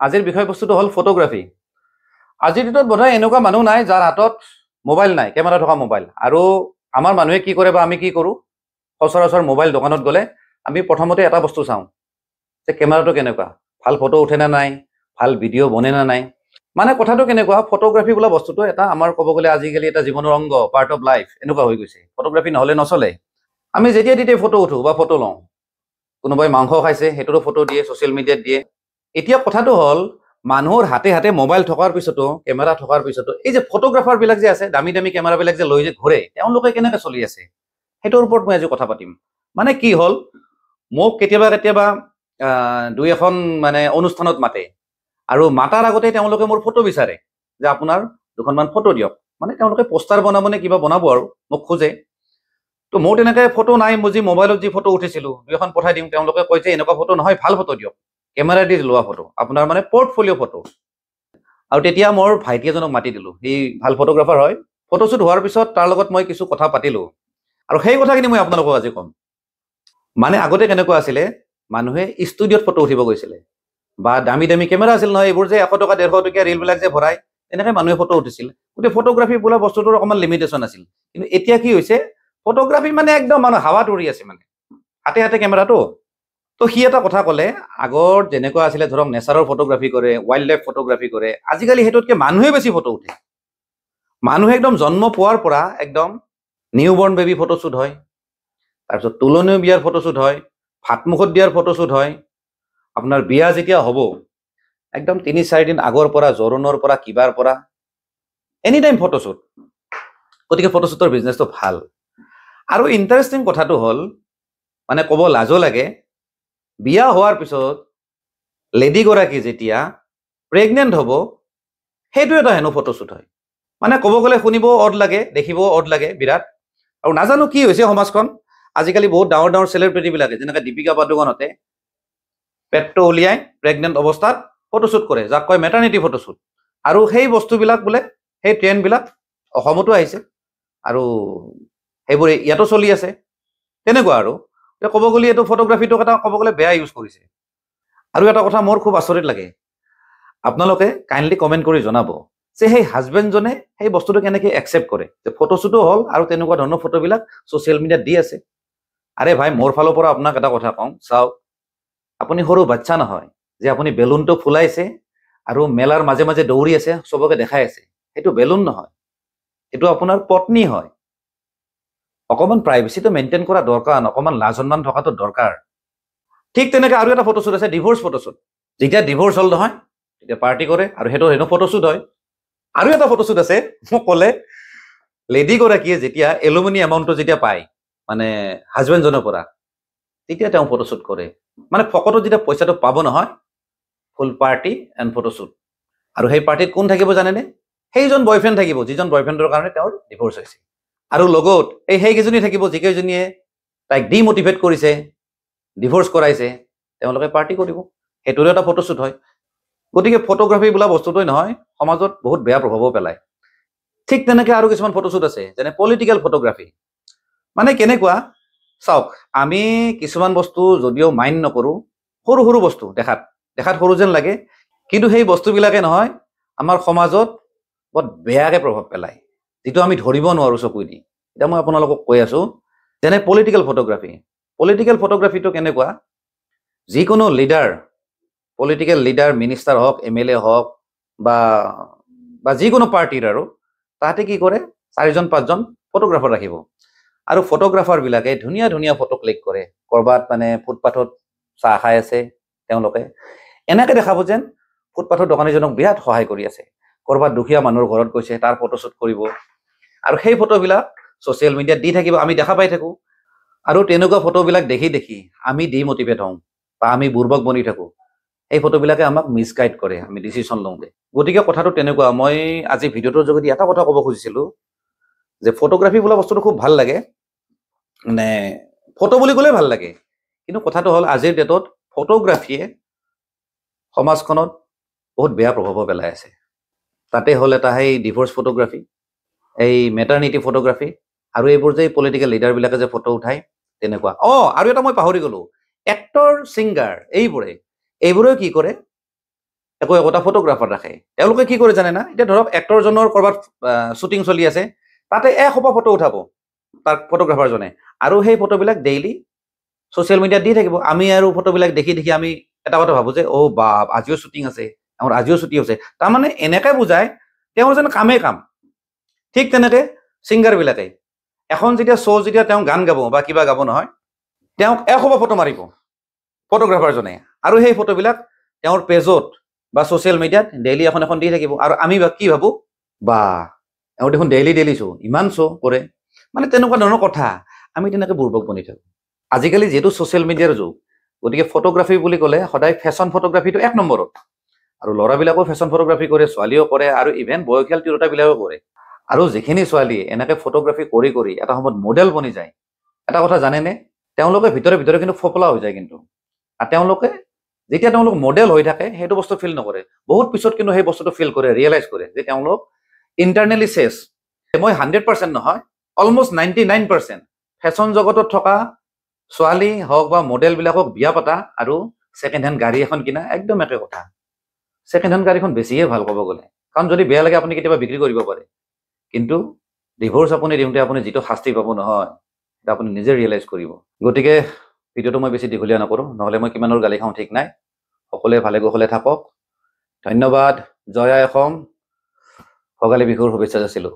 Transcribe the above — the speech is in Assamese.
আজিৰ বিষয়বস্তুটো হ'ল ফটোগ্ৰাফী। আজিৰ দিনত বোধহয় এনেকুৱা মানুহ নাই যাৰ হাতত মোবাইল নাই, কেমেৰা থকা মোবাইল। আৰু আমাৰ মানুহে কি কৰে বা আমি কি কৰোঁ, সচৰাচৰ মোবাইল দোকানত গ'লে আমি প্ৰথমতে এটা বস্তু চাওঁ যে কেমেৰাটো কেনেকুৱা, ভাল ফটো উঠে নে নাই, ভাল ভিডিঅ' বনে নে নাই। মানে কথাটো কেনেকুৱা, ফটোগ্ৰাফী বোলা বস্তুটো এটা আমাৰ ক'ব গ'লে আজিকালি এটা জীৱনৰ অংগ, পাৰ্ট অফ লাইফ এনেকুৱা হৈ গৈছে। ফটোগ্ৰাফী নহ'লে নচলে। আমি যেতিয়া তেতিয়াই ফটো উঠোঁ বা ফটো লওঁ। কোনোবাই মাংস খাইছে সেইটোৰো ফটো দিয়ে, ছ'চিয়েল মিডিয়াত দিয়ে। এতিয়া কথাটো হ'ল মানুহৰ হাতে হাতে মোবাইল থকাৰ পিছতো, কেমেৰা থকাৰ পিছতো এই যে ফটোগ্ৰাফাৰবিলাক যে আছে, দামী দামী কেমেৰাবিলাক যে লৈ যে ঘূৰে, তেওঁলোকে কেনেকৈ চলি আছে সেইটোৰ ওপৰত মই আজি কথা পাতিম। মানে কি হ'ল, মোক কেতিয়াবা কেতিয়াবা দুই এখন মানে অনুষ্ঠানত মাতে, আৰু মাতাৰ আগতে তেওঁলোকে মোৰ ফটো বিচাৰে যে আপোনাৰ দুখনমান ফটো দিয়ক। মানে তেওঁলোকে পোষ্টাৰ বনাব নে কিবা বনাব আৰু মোক খোজে। তো মোৰ তেনেকৈ ফটো নাই, মই যি মোবাইলত যি ফটো উঠিছিলোঁ দুই এখন পঠাই দিম। তেওঁলোকে কয় যে এনেকুৱা ফটো নহয়, ভাল ফটো দিয়ক, কেমেৰা দি লোৱা ফটো, আপোনাৰ মানে পৰ্টফলিঅ' ফটো। আৰু তেতিয়া মোৰ ভাইটি এজনক মাতি দিলোঁ, সি ভাল ফটোগ্ৰাফাৰ হয়। ফটোশ্বুট হোৱাৰ পিছত তাৰ লগত মই কিছু কথা পাতিলোঁ, আৰু সেই কথাখিনি মই আপোনালোকক আজি ক'ম। মানে আগতে কেনেকুৱা আছিলে, মানুহে ষ্টুডিঅ'ত ফটো উঠিব গৈছিলে, বা দামী দামী কেমেৰা আছিল নহয়, এইবোৰ যে 100 টকা 150 টকীয়া ৰিলবিলাক যে ভৰাই তেনেকৈ মানুহে ফটো উঠিছিল। গতিকে ফটোগ্ৰাফী বোলা বস্তুটোৰ অকণমান লিমিটেশ্যন আছিল। কিন্তু এতিয়া কি হৈছে, ফটোগ্ৰাফী মানে একদম মানুহ হাৱাত উৰি আছে, মানে হাতে হাতে কেমেৰাটো। তো সি এটা কথা ক'লে, আগত যেনেকুৱা আছিলে ধৰক নেচাৰৰ ফটোগ্ৰাফী কৰে, ৱাইল্ড লাইফ ফটোগ্ৰাফী কৰে, আজিকালি সেইটোতকৈ মানুহে বেছি ফটো উঠে। মানুহে একদম জন্ম পোৱাৰ পৰা একদম নিউ বৰ্ণ বেবী ফটোশ্বুট হয়, তাৰপিছত তুলনীয় বিয়াৰ ফটোশ্বুট হয়, ভাতমুখত দিয়াৰ ফটোশ্বুট হয়, আপোনাৰ বিয়া যেতিয়া হ'ব একদম 3-4 দিন আগৰ পৰা, জোৰোণৰ পৰা, কিবাৰ পৰা এনি টাইম ফটোশ্বুট। গতিকে ফটোশ্বুটৰ বিজনেছটো ভাল। আৰু ইণ্টাৰেষ্টিং কথাটো হ'ল, মানে ক'ব লাজো লাগে, বিয়া হোৱাৰ পিছত লেডিগৰাকী যেতিয়া প্ৰেগনেণ্ট হ'ব, সেইটো এটা হেনো ফটোশ্বুট হয়। মানে ক'ব গ'লে শুনিবও অড লাগে, দেখিবও অড লাগে বিৰাট। আৰু নাজানো কি হৈছে সমাজখন, আজিকালি বহুত ডাঙৰ ডাঙৰ চেলিব্ৰিটিবিলাকে যেনেকৈ দীপিকা পাডুকনহঁতে পেটটো উলিয়াই প্ৰেগনেণ্ট অৱস্থাত ফটোশ্বুট কৰে, যাক কয় মেটাৰ্নিটি ফটোশ্বুট। আৰু সেই বস্তুবিলাক বোলে, সেই ট্ৰেণ্ডবিলাক অসমতো আহিছে, আৰু সেইবোৰ ইয়াতো চলি আছে। তেনেকুৱা আৰু ক'ব গ'লে এইটো ফটোগ্ৰাফীটোক এটা ক'ব গ'লে বেয়া ইউজ কৰিছে। আৰু এটা কথা মোৰ খুব আচৰিত লাগে, আপোনালোকে কাইণ্ডলি কমেণ্ট কৰি জনাব যে সেই হাজবেণ্ডজনে সেই বস্তুটো কেনেকৈ একচেপ্ট কৰে, যে ফটোশ্বুটো হ'ল আৰু তেনেকুৱা ধৰণৰ ফটোবিলাক ছ'চিয়েল মিডিয়াত দি আছে। আৰে ভাই, মোৰ ফালৰ পৰা আপোনাক এটা কথা কওঁ, চাওক, আপুনি সৰু বাচ্চা নহয় যে আপুনি বেলুনটো ফুলাইছে আৰু মেলাৰ মাজে মাজে দৌৰি আছে, চবকে দেখাই আছে। সেইটো বেলুন নহয়, এইটো আপোনাৰ পত্নী হয়। অকণমান প্ৰাইভেচিটো মেইনটেইন কৰা দৰকাৰ, অকণমান লাজ সন্মান থকাটো দৰকাৰ। ঠিক তেনেকৈ আৰু এটা ফটোশ্বুট আছে, ডিভোৰ্চ ফটোশ্বুট। যেতিয়া ডিভোৰ্চ হ'ল নহয়, তেতিয়া পাৰ্টি কৰে, আৰু সেইটো হেনো ফটোশ্বুট হয়। আৰু এটা ফটোশ্বুট আছে, মোক ক'লে লেডিগৰাকীয়ে যেতিয়া এলুমিনি এমাউণ্টটো যেতিয়া পায় মানে হাজবেণ্ডজনৰ পৰা, তেতিয়া তেওঁ ফটোশ্বুট কৰে। মানে ফকটত যেতিয়া পইচাটো পাব নহয়, ফুল পাৰ্টি এণ্ড ফটোশ্বুট। আৰু সেই পাৰ্টিত কোন থাকিব জানেনে? সেইজন বয়ফ্ৰেণ্ড থাকিব, যিজন বয়ফ্ৰেণ্ডৰ কাৰণে তেওঁৰ ডিভোৰ্চ হৈছে। আৰু লগত সেইকেইজনী থাকিব, যিকেইজনীয়ে তাইক ডিমটিভেট কৰিছে, ডিভোৰ্চ কৰাইছে, তেওঁলোকে পাৰ্টি কৰিব। সেইটোৰো এটা ফটোশ্বুট হয়। গতিকে ফটোগ্ৰাফী বোলা বস্তুটোৱে নহয়, সমাজত বহুত বেয়া প্ৰভাৱো পেলায়। ঠিক তেনেকৈ আৰু কিছুমান ফটোশ্বুট আছে, যেনে পলিটিকেল ফটোগ্ৰাফী। মানে কেনেকুৱা, চাওক, আমি কিছুমান বস্তু যদিও মাইণ্ড নকৰোঁ, সৰু সৰু বস্তু দেখাত সৰু যেন লাগে, কিন্তু সেই বস্তুবিলাকে নহয় আমাৰ সমাজত বৰ বেয়াকৈ প্ৰভাৱ পেলায়, যিটো আমি ধৰিব নোৱাৰোঁ চকুৱেদি। এতিয়া মই আপোনালোকক কৈ আছোঁ, যেনে পলিটিকেল ফটোগ্ৰাফী। পলিটিকেল ফটোগ্ৰাফীটো কেনেকুৱা, যিকোনো লিডাৰ, পলিটিকেল লিডাৰ, মিনিষ্টাৰ হওক, MLA হওক, বা যিকোনো পাৰ্টিৰ, আৰু তাতে কি কৰে, 4-5জন ফটোগ্ৰাফাৰ ৰাখিব। আৰু ফটোগ্ৰাফাৰবিলাকে ধুনীয়া ধুনীয়া ফটো ক্লিক কৰে। ক'ৰবাত মানে ফুটপাথত চাহ খাই আছে তেওঁলোকে, এনেকৈ দেখাব যেন ফুটপাথৰ দোকানীজনক বিৰাট সহায় কৰি আছে। ক'ৰবাত দুখীয়া মানুহৰ ঘৰত গৈছে, তাৰ ফটোশ্বুট কৰিব, আৰু সেই ফটোবিলাক ছ'চিয়েল মিডিয়াত দি থাকিব, আমি দেখা পাই থাকোঁ। আৰু তেনেকুৱা ফটোবিলাক দেখি দেখি আমি ডিমটিভেট হওঁ, বা আমি বুৰ্বক বনি থাকোঁ। এই ফটোবিলাকে আমাক মিছগাইড কৰে, আমি ডিচিশ্যন লওঁতে। গতিকে কথাটো তেনেকুৱা, মই আজি ভিডিঅ'টোৰ যোগেদি এটা কথা ক'ব খুজিছিলোঁ, যে ফটোগ্ৰাফী বোলা বস্তুটো খুব ভাল লাগে, মানে ফটো বুলি ক'লেই ভাল লাগে। কিন্তু কথাটো হ'ল, আজিৰ ডেটত ফটোগ্ৰাফীয়ে সমাজখনত বহুত বেয়া প্ৰভাৱো পেলাই আছে। তাতে হ'ল এটা সেই ডিভোৰ্চ ফটোগ্ৰাফী, এই মেটাৰ্নিটি ফটোগ্ৰাফী, আৰু এইবোৰ যে পলিটিকেল লিডাৰবিলাকে যে ফটো উঠায় তেনেকুৱা। আৰু এটা মই পাহৰি গ'লোঁ, এক্টৰ, ছিংগাৰ, এইবোৰেও কি কৰে, একো একোটা ফটোগ্ৰাফাৰ ৰাখে। তেওঁলোকে কি কৰে জানে না, এতিয়া ধৰক এক্টৰজনৰ ক'ৰবাত শ্বুটিং চলি আছে, তাতে এসোপা ফটো উঠাব তাৰ ফটোগ্ৰাফাৰজনে, আৰু সেই ফটোবিলাক ডেইলি ছ'চিয়েল মিডিয়াত দি থাকিব। আমি আৰু ফটোবিলাক দেখি দেখি আমি এটা কথা ভাবোঁ যে অ' বা আজিও শ্বুটিং আছে, আমাৰ আজিও শ্বুটিং হৈছে। তাৰমানে এনেকৈ বুজায় তেওঁৰ যেন কামেই কাম। ঠিক তেনেকৈ ছিংগাৰবিলাকে এখন যেতিয়া শ্ব' যেতিয়া তেওঁ গান গাব বা কিবা গাব নহয়, তেওঁক এসোপা ফটো মাৰিব ফটোগ্ৰাফাৰজনে, আৰু সেই ফটোবিলাক তেওঁৰ পেজত বা ছ'চিয়েল মিডিয়াত ডেইলি এখন এখন দি থাকিব। আৰু আমি কি ভাবোঁ, বা এওঁ দেখোন ডেইলি শ্ব' ইমান শ্ব' কৰে, মানে তেনেকুৱা ধৰণৰ কথা। আমি তেনেকৈ বুৰ্বক বনি থাকোঁ। আজিকালি যিহেতু ছ'চিয়েল মিডিয়াৰ যুগ, গতিকে ফটোগ্ৰাফী বুলি ক'লে সদায় ফেশ্বন ফটোগ্ৰাফীটো এক নম্বৰত, আৰু ল'ৰাবিলাকেও ফেশ্বন ফটোগ্ৰাফী কৰে, ছোৱালীও কৰে, আৰু ইভেন বয়সীয়াল তিৰোতাবিলাকেও কৰে। আৰু যিখিনি ছোৱালী এনেকৈ ফটোগ্ৰাফী কৰি কৰি এটা সময়ত মডেল বনি যায়, এটা কথা জানেনে, তেওঁলোকে ভিতৰে ভিতৰে কিন্তু ফপলা হৈ যায় কিন্তু। আৰু তেওঁলোকে যেতিয়া তেওঁলোক মডেল হৈ থাকে সেইটো বস্তু ফিল নকৰে, বহুত পিছত কিন্তু সেই বস্তুটো ফিল কৰে, ৰিয়েলাইজ কৰে যে তেওঁলোক ইণ্টাৰনেলি চেছ। মই 100% নহয়, অলমষ্ট 99% ফেশ্বন জগতত থকা ছোৱালী হওক বা মডেলবিলাকক বিয়া পতা আৰু ছেকেণ্ড হেণ্ড গাড়ী এখন কিনা একদম একে কথা। ছেকেণ্ড হেণ্ড গাড়ীখন বেছিয়ে ভাল ক'ব গ'লে, কাৰণ যদি বেয়া লাগে আপুনি কেতিয়াবা বিক্ৰী কৰিব পাৰে, কিন্তু ডিভোৰ্চ আপুনি দিওঁতে আপুনি যিটো শাস্তি পাব নহয়, সেইটো আপুনি নিজে ৰিয়েলাইজ কৰিব। গতিকে ভিডিঅ'টো মই বেছি দীঘলীয়া নকৰোঁ, নহ'লে মই কিমানৰ গালি খাওঁ ঠিক নাই। সকলোৱে ভালে কুশলে থাকক। ধন্যবাদ। জয় আই অসম। ভোগালী বিহুৰ শুভেচ্ছা যাচিলোঁ।